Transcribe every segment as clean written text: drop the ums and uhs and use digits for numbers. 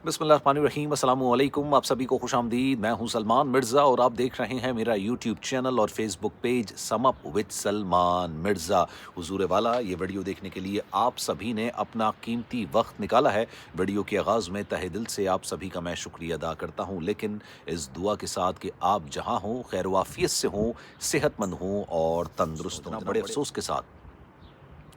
बिस्मिल्लाहिर्रहमानिर्रहीम, अस्सलामु अलैकुम। आप सभी को खुश आमदीद। मैं हूं सलमान मिर्ज़ा और आप देख रहे हैं मेरा यूट्यूब चैनल और Facebook page sum up with Salman Mirza. हुजूर वाला, ये वीडियो देखने के लिए आप सभी ने अपना कीमती वक्त निकाला है। वीडियो के आगाज़ में तहे दिल से आप सभी का मैं शुक्रिया अदा करता हूं, लेकिन इस दुआ के साथ कि आप जहां हों खैर वाफियत से हों, सेहतमंद हों और तंदुरुस्त हों। बड़े अफसोस के साथ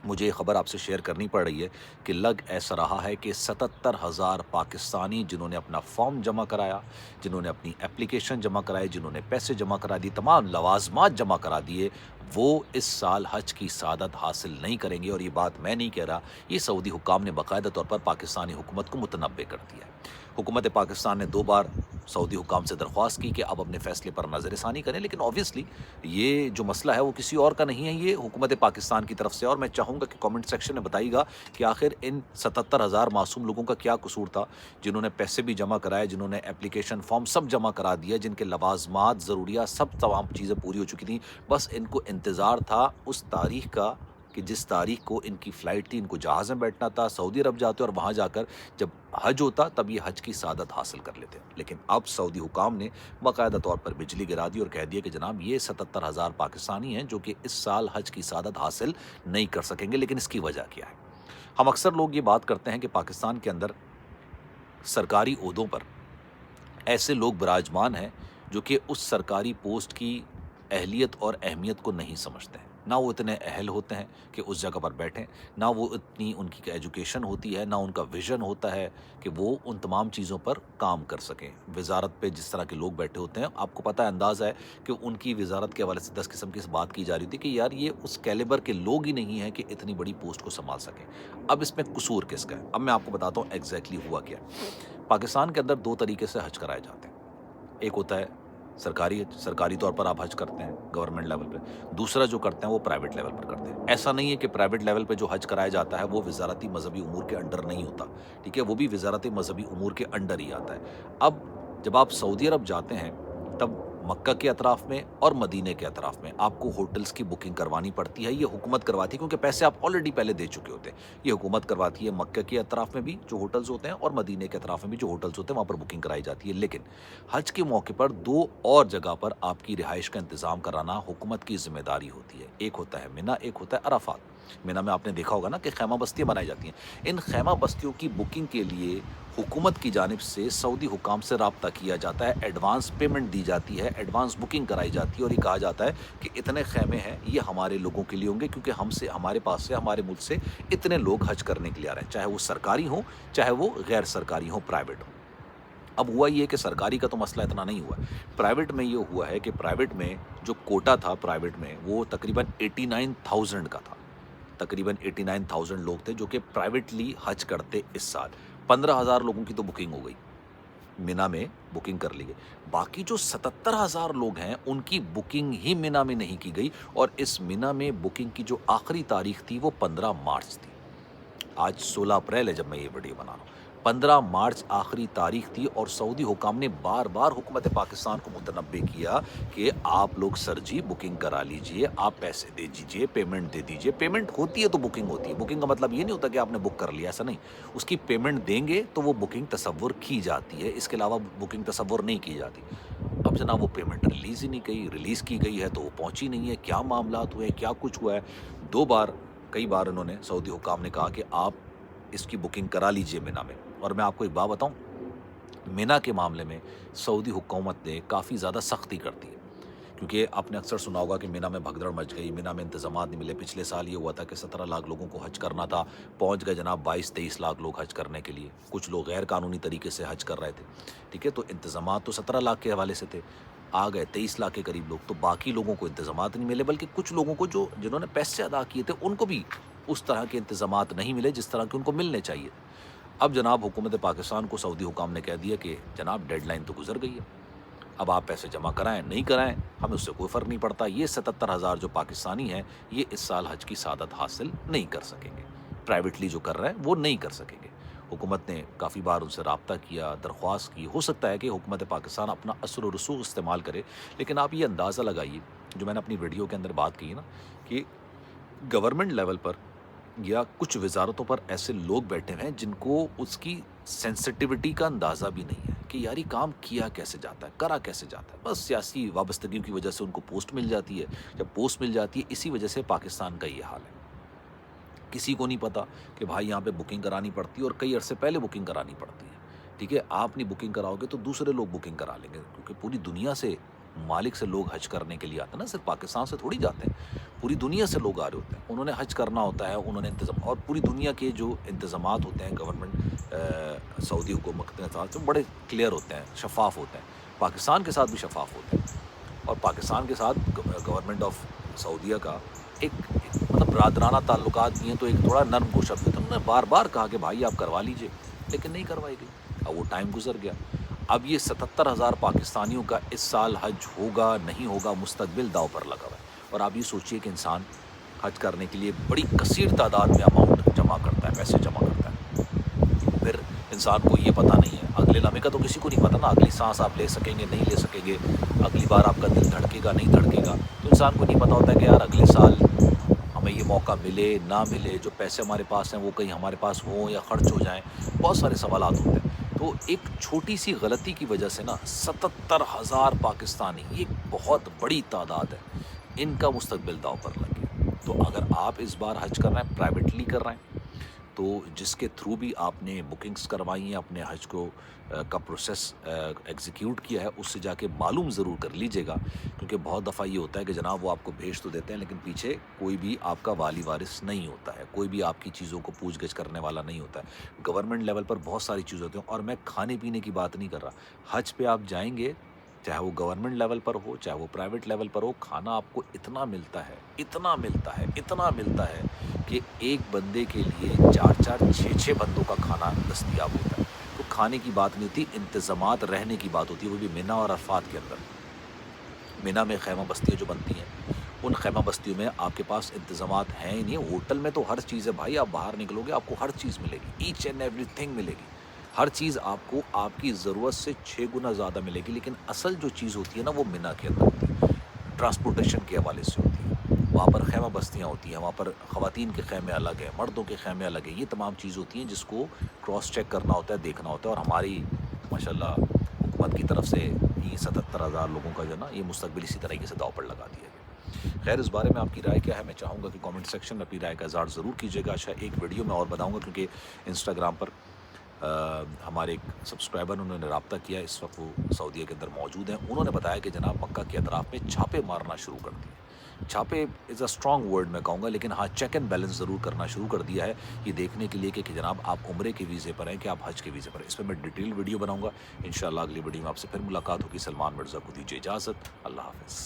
मुझे ये ख़बर आपसे शेयर करनी पड़ रही है कि लग ऐसा रहा है कि 77,000 पाकिस्तानी जिन्होंने अपना फॉर्म जमा कराया, जिन्होंने अपनी एप्लीकेशन जमा कराई, जिन्होंने पैसे जमा करा दिए, तमाम लवाजमात जमा करा दिए, वो इस साल हज की सादत हासिल नहीं करेंगे। और ये बात मैं नहीं कह रहा, ये सऊदी हुक्काम ने बाकायदा तौर पर पाकिस्तानी हुकूमत को मुतनब्बे कर दिया है। हुकूमत पाकिस्तान ने 2 बार सऊदी हुक्काम से दरख्वास्त की कि अब अपने फ़ैसले पर नज़रसानी करें, लेकिन ऑब्वियसली ये जो मसला है वो किसी और का नहीं है, ये हुकूमत पाकिस्तान की तरफ से। और मैं चाहूँगा कि कमेंट सेक्शन में बताइएगा कि आखिर इन 77,000 मासूम लोगों का क्या कसूर था, जिन्होंने पैसे भी जमा कराए, जिन्होंने एप्लीकेशन फॉर्म सब जमा करा दिया, जिनके लवाजमात ज़रूरियात सब तमाम चीज़ें पूरी हो चुकी थी। बस इनको इंतज़ार था उस तारीख़ का कि जिस तारीख को इनकी फ़्लाइट थी, इनको जहाज़ में बैठना था, सऊदी अरब जाते और वहाँ जाकर जब हज होता तब ये हज की सादत हासिल कर लेते। लेकिन अब सऊदी हुकाम ने बाकायदा तौर पर बिजली गिरा दी और कह दिया कि जनाब ये 77,000 पाकिस्तानी हैं जो कि इस साल हज की सादत हासिल नहीं कर सकेंगे। लेकिन इसकी वजह क्या है? हम अक्सर लोग ये बात करते हैं कि पाकिस्तान के अंदर सरकारी ओहदों पर ऐसे लोग विराजमान हैं जो कि उस सरकारी पोस्ट की अहलियत और अहमियत को नहीं समझते हैं। ना वो इतने अहल होते हैं कि उस जगह पर बैठें, ना वो इतनी उनकी एजुकेशन होती है, ना उनका विज़न होता है कि वो उन तमाम चीज़ों पर काम कर सकें। वज़ारत पे जिस तरह के लोग बैठे होते हैं, आपको पता है, अंदाज़ा है कि उनकी वज़ारत के हवाले से 10 किस्म की बात की जा रही थी कि यार ये उस कैलिबर के लोग ही नहीं हैं कि इतनी बड़ी पोस्ट को संभाल सकें। अब इसमें कसूर किसका है? अब मैं आपको बताता हूँ एग्जैक्टली हुआ क्या। पाकिस्तान के अंदर 2 तरीके से हज कराए जाते हैं। एक होता है सरकारी तौर पर आप हज करते हैं गवर्नमेंट लेवल पे। दूसरा जो करते हैं वो प्राइवेट लेवल पर करते हैं। ऐसा नहीं है कि प्राइवेट लेवल पे जो हज कराया जाता है वो वज़ारती मज़हबी उमूर के अंडर नहीं होता, ठीक है? वो भी वज़ारती मज़हबी उमूर के अंडर ही आता है। अब जब आप सऊदी अरब जाते हैं तब मक्का के अतराफ़ में और मदीने के अतराफ़ में आपको होटल्स की बुकिंग करवानी पड़ती है। ये हुकूमत करवाती है क्योंकि पैसे आप ऑलरेडी पहले दे चुके होते हैं। ये हुकूमत करवाती है मक्का के अतराफ़ में भी जो होटल्स होते हैं और मदीने के अतराफ़ में भी जो होटल्स होते हैं, वहाँ पर बुकिंग कराई जाती है। लेकिन हज के मौके पर 2 और जगह पर आपकी रिहाइश का इंतज़ाम कराना हुकूमत की ज़िम्मेदारी होती है। एक होता है मिना, एक होता है अराफात। मिना में आपने देखा होगा ना कि खैमा बस्तियाँ बनाई जाती हैं। इन खैमा बस्तियों की बुकिंग के लिए हुकूमत की जानिब से सऊदी हुकाम से राब्ता किया जाता है, एडवांस पेमेंट दी जाती है, एडवांस बुकिंग कराई जाती है और ये कहा जाता है कि इतने खैमे हैं, ये हमारे लोगों के लिए होंगे क्योंकि हमसे, हमारे पास से, हमारे मुल्क से इतने लोग हज करने के लिए आ रहे हैं, चाहे वो सरकारी हों, चाहे वो गैर सरकारी हों, प्राइवेट हों। अब हुआ ये कि सरकारी का तो मसला इतना नहीं हुआ है। प्राइवेट में ये हुआ है कि प्राइवेट में जो कोटा था प्राइवेट में, वो तकरीबन 89,000 का था। तकरीबन 89,000 लोग थे जो कि प्राइवेटली हज करते इस साल। 15,000 लोगों की तो बुकिंग हो गई, मिना में बुकिंग कर ली गई। बाकी जो 77,000 लोग हैं उनकी बुकिंग ही मिना में नहीं की गई और इस मिना में बुकिंग की जो आखिरी तारीख थी वो 15 मार्च थी। आज 16 अप्रैल है जब मैं ये वीडियो बना रहा हूँ। 15 मार्च आखिरी तारीख थी और सऊदी हुकाम ने बार बार हुकूमत पाकिस्तान को मुतनब्बे किया कि आप लोग सर जी बुकिंग करा लीजिए, आप पैसे दे दीजिए, पेमेंट दे दीजिए। पेमेंट होती है तो बुकिंग होती है। बुकिंग का मतलब ये नहीं होता कि आपने बुक कर लिया, ऐसा नहीं। उसकी पेमेंट देंगे तो वो बुकिंग तसव्वुर की जाती है, इसके अलावा बुकिंग तसव्वुर नहीं की जाती। अब जनाब वो पेमेंट रिलीज़ ही नहीं गई, रिलीज़ की गई है तो वो पहुंची नहीं है। क्या मामलात हुए, क्या कुछ हुआ है? 2 बार, कई बार उन्होंने, सऊदी हुकाम ने कहा कि आप इसकी बुकिंग करा लीजिए मिना में। और मैं आपको एक बात बताऊं, मिना के मामले में सऊदी हुकूमत ने काफ़ी ज़्यादा सख्ती कर दी है क्योंकि आपने अक्सर सुना होगा कि मिना में भगदड़ मच गई, मिना में इंतजामात नहीं मिले। पिछले साल ये हुआ था कि 17 लाख लोगों को हज करना था, पहुंच गए जनाब 22-23 लाख लोग हज करने के लिए। कुछ लोग गैर कानूनी तरीके से हज कर रहे थे, ठीक है? तो इंतजामात तो 17 लाख के हवाले से थे, आ गए 23 लाख के करीब लोग, तो बाकी लोगों को इंतजामात नहीं मिले, बल्कि कुछ लोगों को जो जिन्होंने पैसे अदा किए थे उनको भी उस तरह के इंतजामात नहीं मिले जिस तरह के उनको मिलने चाहिए। अब जनाब हुकूमत पाकिस्तान को सऊदी हुकाम ने कह दिया कि जनाब डेडलाइन तो गुजर गई है, अब आप पैसे जमा कराएं नहीं कराएं हमें उससे कोई फ़र्क नहीं पड़ता। ये 77,000 जो पाकिस्तानी हैं ये इस साल हज की सादत हासिल नहीं कर सकेंगे, प्राइवेटली जो कर रहे हैं वो नहीं कर सकेंगे। हुकूमत ने काफ़ी बार उनसे रब्ता किया, दरख्वास्त की। हो सकता है कि हुकूमत पाकिस्तान अपना असर व रसूख इस्तेमाल करे, लेकिन आप ये अंदाज़ा लगाइए, जो मैंने अपनी वीडियो के अंदर बात की ना, कि गवर्नमेंट लेवल पर या कुछ वजारतों पर ऐसे लोग बैठे हैं जिनको उसकी सेंसिटिविटी का अंदाज़ा भी नहीं है कि यार ये काम किया कैसे जाता है, करा कैसे जाता है। बस सियासी वाबस्तगियों की वजह से उनको पोस्ट मिल जाती है। जब पोस्ट मिल जाती है, इसी वजह से पाकिस्तान का ये हाल है। किसी को नहीं पता कि भाई यहाँ पे बुकिंग करानी पड़ती है और कई अरसे पहले बुकिंग करानी पड़ती है। ठीक है, आप नहीं बुकिंग कराओगे तो दूसरे लोग बुकिंग करा लेंगे, क्योंकि पूरी दुनिया से मालिक से लोग हज करने के लिए आते हैं ना, सिर्फ पाकिस्तान से थोड़ी जाते हैं, पूरी दुनिया से लोग आ रहे होते हैं। उन्होंने हज करना होता है, उन्होंने इंतज़ाम, और पूरी दुनिया के जो इंतज़ामात होते हैं गवर्नमेंट सऊदी हुकूमत के साथ, जो बड़े क्लियर होते हैं, शफाफ होते हैं। पाकिस्तान के साथ भी शफाफ होते हैं, और पाकिस्तान के साथ गवर्नमेंट ऑफ सऊदीया का एक मतलब बरादराना ताल्लुकात भी हैं, तो एक थोड़ा नरम गोशा भी होता है। उन्होंने बार बार कहा कि भाई आप करवा लीजिए, लेकिन नहीं करवाई गई। अब वो टाइम गुजर गया। अब ये 77,000 पाकिस्तानियों का इस साल हज होगा नहीं होगा, मुस्तकबिल दाव पर लगा हुआ है। और आप ये सोचिए कि इंसान हज करने के लिए बड़ी कसीर तादाद में अमाउंट जमा करता है, पैसे जमा करता है, फिर इंसान को ये पता नहीं है, अगले लम्हे का तो किसी को नहीं पता ना, अगली सांस आप ले सकेंगे नहीं ले सकेंगे, अगली बार आपका दिल धड़केगा नहीं धड़केगा, तो इंसान को नहीं पता होता है कि यार अगले साल हमें ये मौका मिले ना मिले, जो पैसे हमारे पास हैं वो कहीं हमारे पास हों या खर्च हो जाएं। बहुत सारे सवालात होते हैं। तो एक छोटी सी गलती की वजह से ना 77,000 पाकिस्तानी, ये बहुत बड़ी तादाद है, इनका मुस्तकबिल दाव पर लग गया। तो अगर आप इस बार हज कर रहे हैं, प्राइवेटली कर रहे हैं, तो जिसके थ्रू भी आपने बुकिंग्स करवाई हैं, अपने हज को का प्रोसेस एग्जीक्यूट किया है, उससे जाके मालूम ज़रूर कर लीजिएगा, क्योंकि बहुत दफ़ा ये होता है कि जनाब वो आपको भेज तो देते हैं, लेकिन पीछे कोई भी आपका वाली वारिस नहीं होता है, कोई भी आपकी चीज़ों को पूछ गछ करने वाला नहीं होता है। गवर्नमेंट लेवल पर बहुत सारी चीज़ें होती हैं, और मैं खाने पीने की बात नहीं कर रहा। हज पे आप जाएंगे, चाहे वो गवर्नमेंट लेवल पर हो चाहे वो प्राइवेट लेवल पर हो, खाना आपको इतना मिलता है, इतना मिलता है, इतना मिलता है कि एक बंदे के लिए 4-4, 6-6 बंदों का खाना दस्तयाब होता है। तो खाने की बात नहीं होती, इंतज़ामात रहने की बात होती है, वो भी मिना और अरफात के अंदर। मिना में खैमा बस्तियाँ जो बनती हैं, उन खैमा बस्तियों में आपके पास इंतज़ामात हैं ही नहीं। होटल में तो हर चीज़ है भाई, आप बाहर निकलोगे आपको हर चीज़ मिलेगी, ईच एंड एवरीथिंग मिलेगी, हर चीज़ आपको आपकी ज़रूरत से 6 गुना ज़्यादा मिलेगी। लेकिन असल जो चीज़ होती है ना, वो मिना के अंदर होती है, ट्रांसपोर्टेशन के हवाले से होती है। वहाँ पर खैमा बस्तियाँ होती हैं, वहाँ पर ख़वातीन के खैमे अलग हैं, मर्दों के खैमे अलग हैं। ये तमाम चीज़ होती हैं जिसको क्रॉस चेक करना होता है, देखना होता है। और हमारी माशाल्लाह हुकूमत की तरफ से ये 77,000 लोगों का जो ना ये मुस्तकबिल इसी तरीके से दाव पर लगा दिया गया। खैर, इस बारे में आपकी राय क्या है? मैं चाहूँगा कि कमेंट सेक्शन में अपनी राय का इज़हार ज़रूर कीजिएगा। अच्छा, एक वीडियो में और बताऊँगा, क्योंकि इंस्टाग्राम पर हमारे एक सब्सक्राइबर, उन्होंने रब्ता किया, इस वक्त वो सऊदीया के अंदर मौजूद हैं। उन्होंने बताया कि जनाब मक्का के अतराफ़ में छापे मारना शुरू कर दिए। छापे इज़ अ स्ट्रॉन्ग वर्ड मैं कहूँगा, लेकिन हाँ, चेक एंड बैलेंस ज़रूर करना शुरू कर दिया है, ये देखने के लिए कि जनाब आप उम्रे के वीज़े पर हैं कि आप हज के वीज़े पर हैं। इस पर मैं डिटेल वीडियो बनाऊँगा इंशाअल्लाह। अगली वीडियो में आपसे फिर मुलाकात होगी। सलमान मिर्ज़ा को दीजिए इजाज़त। अल्लाह हाफ़िज़।